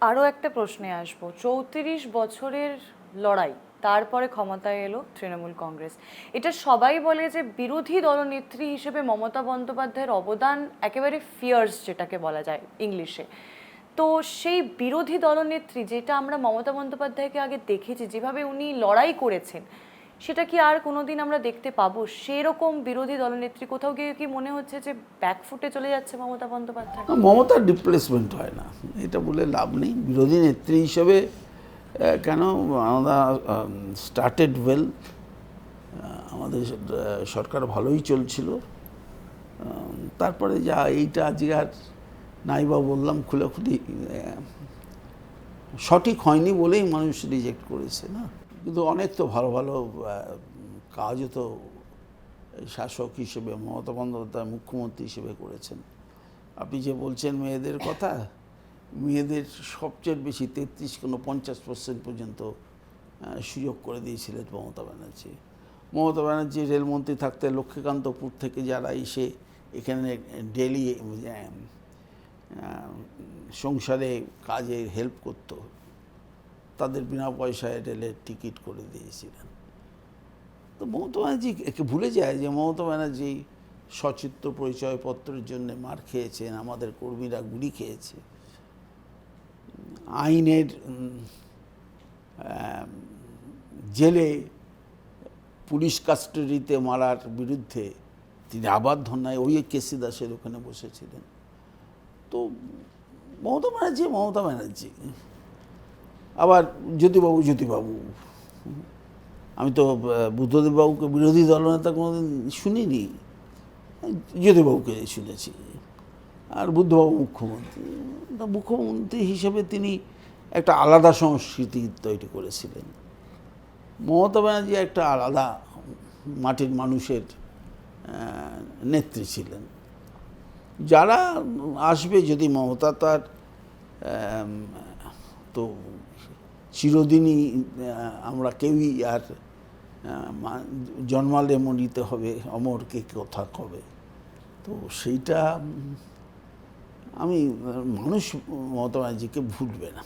আরও একটা প্রশ্নে আসবো, 34 বছরের লড়াই, তারপরে ক্ষমতায় এলো তৃণমূল কংগ্রেস। এটা সবাই বলে যে বিরোধী দলনেত্রী হিসেবে মমতা বন্দ্যোপাধ্যায়ের অবদান একেবারে ফিয়ার্স, যেটাকে বলা যায় ইংলিশে। তো সেই বিরোধী দলনেত্রী, যেটা আমরা মমতা বন্দ্যোপাধ্যায়কে আগে দেখেছি, যেভাবে উনি লড়াই করেছেন, সেটা কি আর কোনোদিন আমরা দেখতে পাবো? সেরকম বিরোধী দলনেত্রী কোথাও গিয়ে কি মনে হচ্ছে যে ব্যাকফুটে চলে যাচ্ছে মমতা বন্দ্যোপাধ্যায়? মমতার রিপ্লেসমেন্ট হয় না, এটা বলে লাভ নেই। বিরোধী নেত্রী হিসেবে কেন, আমরা স্টার্টেড ওয়েল, আমাদের সরকার ভালোই চলছিল। তারপরে যা এইটা আজকে আর নাইবা বললাম খুলাখুলি, সঠিক হয়নি বলেই মানুষ রিজেক্ট করেছে না। কিন্তু অনেক তো ভালো ভালো কাজও তো শাসক হিসেবে মমতা বন্দ্যোপাধ্যায় মুখ্যমন্ত্রী হিসেবে করেছেন। আপনি যে বলছেন মেয়েদের কথা, মেয়েদের সবচেয়ে বেশি 33-50% পর্যন্ত সুযোগ করে দিয়েছিলেন মমতা ব্যানার্জি। মমতা ব্যানার্জি রেলমন্ত্রী থাকতে লক্ষ্মীকান্তপুর থেকে যারা এসে এখানে ডেলি সংসারে কাজে হেল্প করত, তাদের বিনা পয়সায় রেলের টিকিট করে দিয়েছিলেন। তো মমতা ব্যানার্জি একে ভুলে যায় যে মমতা ব্যানার্জি সচিত্র পরিচয়পত্রের জন্য মার খেয়েছেন, আমাদের কর্মীরা গুলি খেয়েছে। আইনের জেলে পুলিশ কাস্টাডিতে মারার বিরুদ্ধে তিনি আবার ধর্নায় ওই কেসি দাসের ওখানে বসেছিলেন। তো মমতা ব্যানার্জি। আবার জ্যোতিবাবু, আমি তো বুদ্ধদেববাবুকে বিরোধী দলনেতা কোনোদিন শুনিনি, জ্যোতিবাবুকে শুনেছি। আর বুদ্ধবাবু মুখ্যমন্ত্রী হিসেবে তিনি একটা আলাদা সংস্কৃতি তৈরি করেছিলেন। মমতা ব্যানার্জি একটা আলাদা মাটির মানুষের নেত্রী ছিলেন। যারা আসবে, যদি মমতা তার তো চিরদিনই আমরা কেউই আর জন্মালে মরিতে হবে, অমরকে কথা কবে, তো সেইটা আমি মানুষ মমতা ব্যানার্জিকে ভুলবে না।